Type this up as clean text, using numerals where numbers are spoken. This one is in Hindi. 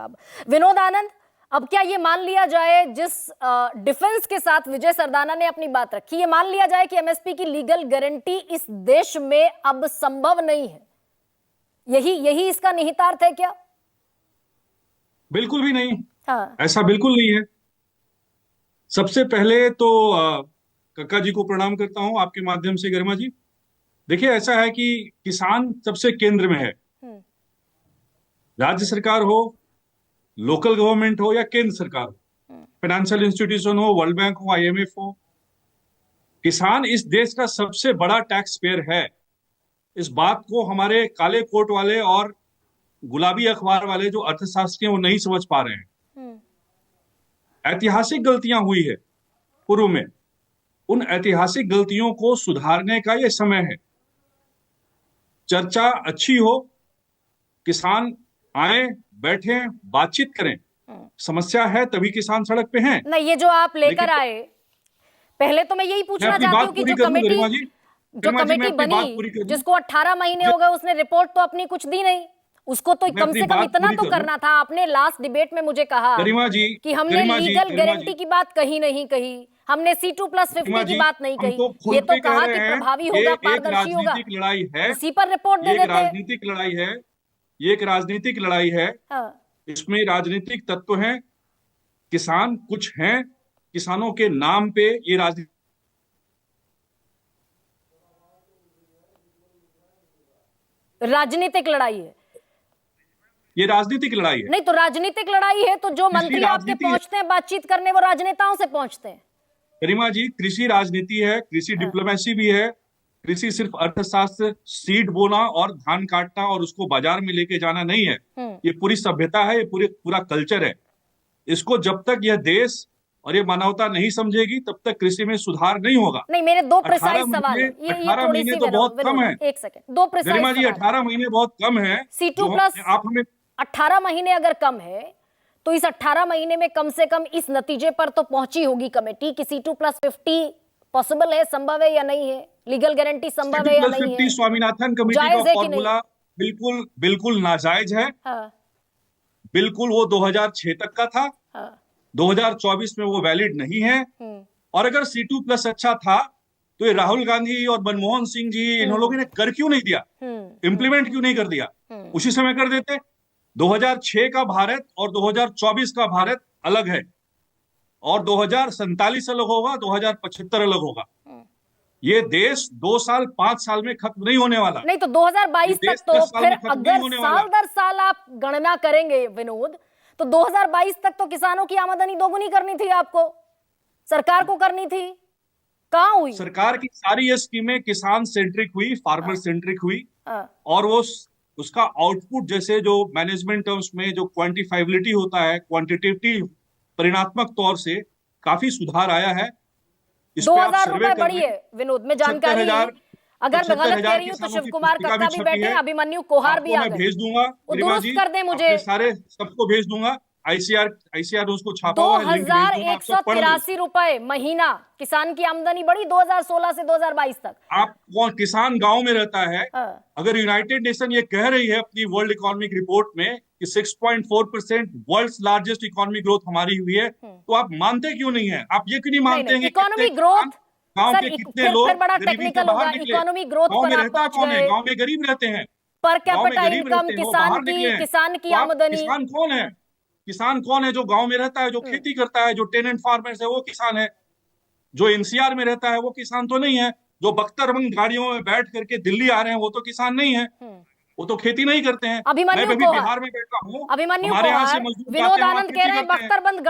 साहब। विनोद आनंद, अब क्या ये मान लिया जाए, जिस डिफेंस के साथ विजय सरदाना ने अपनी बात रखी, ये मान लिया जाए कि एमएसपी की लीगल गारंटी इस देश में अब संभव नहीं है? यही इसका निहितार्थ है क्या? बिल्कुल भी नहीं। हाँ। ऐसा बिल्कुल नहीं है। सबसे पहले तो कक्का जी को प्रणाम करता हूं आपके माध्यम से, गरिमा जी। देखिए, ऐसा है कि किसान सबसे केंद्र में है। हम्म। राज्य सरकार हो, लोकल गवर्नमेंट हो या केंद्र सरकार हो, फाइनेंशियल इंस्टीट्यूशन हो, वर्ल्ड बैंक हो, आईएमएफ हो, किसान इस देश का सबसे बड़ा टैक्स पेयर है। इस बात को हमारे काले कोट वाले और गुलाबी अखबार वाले जो अर्थशास्त्री हैं वो नहीं समझ पा रहे हैं। हम्म। ऐतिहासिक गलतियां हुई है पूर्व में, उन ऐतिहासिक गलतियों को सुधारने का यह समय है। चर्चा अच्छी हो, किसान आए, बैठे, बातचीत करें। समस्या है तभी किसान सड़क पे हैं। नहीं, ये जो आप लेकर लेकिन आए, पहले तो मैं यही मैं पूछना अपनी चाहती बात हूँ कि पूरी जो करूं, कमेटी गरिमा जी। जो गरिमा जी, मैं कमेटी अपनी बात पूरी बनी, करूं। जिसको 18 महीने हो गए, उसने रिपोर्ट तो अपनी कुछ दी नहीं। उसको तो मैं कम अपनी से कम बात इतना पूरी तो करूं। करना था। आपने लास्ट डिबेट में मुझे कहा गरिमा जी, कि हमने गरिमा जी, लीगल गरिमा गारंटी जी, की बात कहीं नहीं कही, हमने गरिमा C2+50 की जी, बात नहीं हम कही। तो ये खुल तो के कह कहा रहे कि हैं। प्रभावी ये होगा, एक पारदर्शी होगा, राजनीतिक लड़ाई है। उसी पर रिपोर्ट दे ये एक देते हैं। राजनीतिक लड़ाई है। ये एक राजनीतिक लड़ाई है। हाँ। इसमें राजनीतिक तत्व हैं। किसान कुछ हैं, किसानों के नाम पे ये राजनीति, राजनीतिक लड़ाई है। ये राजनीतिक लड़ाई है। नहीं तो राजनीतिक लड़ाई है तो जो कृषि मंत्री आपके राजनीति है। पहुंचते हैं बातचीत करने, वो राजनेताओं से पहुंचते हैं। गरिमा जी, कृषि राजनीति है, कृषि हाँ। डिप्लोमेसी भी है। कृषि सिर्फ अर्थशास्त्र, सीड बोना और धान काटना और उसको बाजार में लेके जाना नहीं है। हम्म। ये पूरी सभ्यता है, ये पूरा कल्चर है। इसको जब तक यह देश और ये मानवता नहीं समझेगी, तब तक कृषि में सुधार नहीं होगा। नहीं, मेरे दो 18 प्रिसाइज सवाल महीने है। ये 18 थोड़ी महीने सी तो बहुत कम विनोद, है। एक सेकंड, दो प्रिसाइज गरिमा जी, सवाल। 18 महीने बहुत कम है। C2 जो प्लस आप हमें 18 महीने अगर कम है, तो इस 18 महीने में कम से कम इस नतीजे पर तो पहुंची होगी कमेटी कि C2+50 पॉसिबल है, संभव है या नहीं है, लीगल गारंटी संभव है या नहीं है, C2+50 स्वामीनाथन कमेटी का जायज है कि नहीं। फॉर्मूला बिल्कुल बिल्कुल नाजायज है। हाँ। बिल्कुल वो 2006 तक का था। हाँ। 2024 में वो वैलिड नहीं है। और अगर C2+ अच्छा था, तो ये राहुल गांधी और मनमोहन सिंह जी, इन लोगों ने कर क्यों नहीं दिया? इंप्लीमेंट क्यों नहीं कर दिया? उसी समय कर देते। 2006 का भारत और 2024 का भारत अलग है, और 2047 अलग होगा, 2075 अलग होगा। ये देश 2 साल 5 साल में खत्म नहीं होने वाला। नहीं तो ये 2022 तक देश तो 10 साल फिर में खत्म नहीं अगर होने वाला। साल दर साल आप गणना करेंगे विनोद, तो 2022 तक तो किसानों की आमदनी दोगुनी करनी थी, आपको, सरकार को करनी थी। कहां हुई? सरकार की सारी ये स्कीमें किसान सेंट्रिक हुई, फार्मर सेंट्रिक हुई। हाँ। और वो उसका आउटपुट, जैसे जो मैनेजमेंट टर्म्स में जो क्वांटिफाइबिलिटी होता है, क्वांटिटेटिव परिणात्मक तौर से काफी सुधार आया है। इस पे आप 2000 सर्वे रुपए कर बढ़ी रहे है हैं। विनोद में जानकारी। 75,000 अगर मैं गलत कह 75,000 रही हूँ तो किसानों शिव की कुमार पुस्तिका भी कक्का भी छपी बैठे हैं, है। अभिमन्यु कोहार भी आपको आ मैं गए, भेज दूंगा, वो गरिमा दुरुस्त जी। कर दे मुझे। आपके सारे सबको भेज दूंगा। आईसीआर उसको छापा दो हुआ है, लिंक भेज हजार दूंगा, एक आप सौ सब पढ़ लें। तिरासी रुपए महीना किसान की आमदनी बढ़ी 2016 से 2022 तक। आप कौन किसान गांव में रहता है? हाँ। अगर यूनाइटेड नेशन ये कह रही है अपनी वर्ल्ड इकोनॉमिक रिपोर्ट में कि 6.4% वर्ल्ड लार्जेस्ट इकोनॉमिक ग्रोथ हमारी हुई है, तो आप मानते क्यों नहीं है? आप ये क्यों नहीं नहीं मानते नहीं, हैं कि कितने इकोनॉमी किसान, ग्रोथ, गांव सर के कितने फिर लोग बड़ा गरीबी से टेक्निकल बाहर होगा। निकले? इकोनॉमी ग्रोथ गांव पर में आप रहता पहुंच कौन है? गए। गांव में गरीब रहते हैं। पर गांव में कैपिटा गरीब इनकम रहते हैं, वो बाहर निकले हैं। किसान की तो आप आमदनी। किसान कौन है? किसान कौन है? जो गांव में रहता है, जो खेती करता है, जो टेनेंट फार्मर्स है, वो किसान है। जो एनसीआर में रहता है वो किसान तो नहीं है। जो बख्तरबंद गाड़ियों में बैठ करके दिल्ली आ रहे हैं वो तो किसान नहीं है। वो तो खेती नहीं करते हैं। मैं अभिमन्यु अभी कोहार, बिहार में बैठा हूँ, अभिमन्यु हमारे यहाँ से कोहार, मजदूर विनोद जाते हैं, वहां आनंद कह खेती रहे हैं करते हैं। बख्तरबंद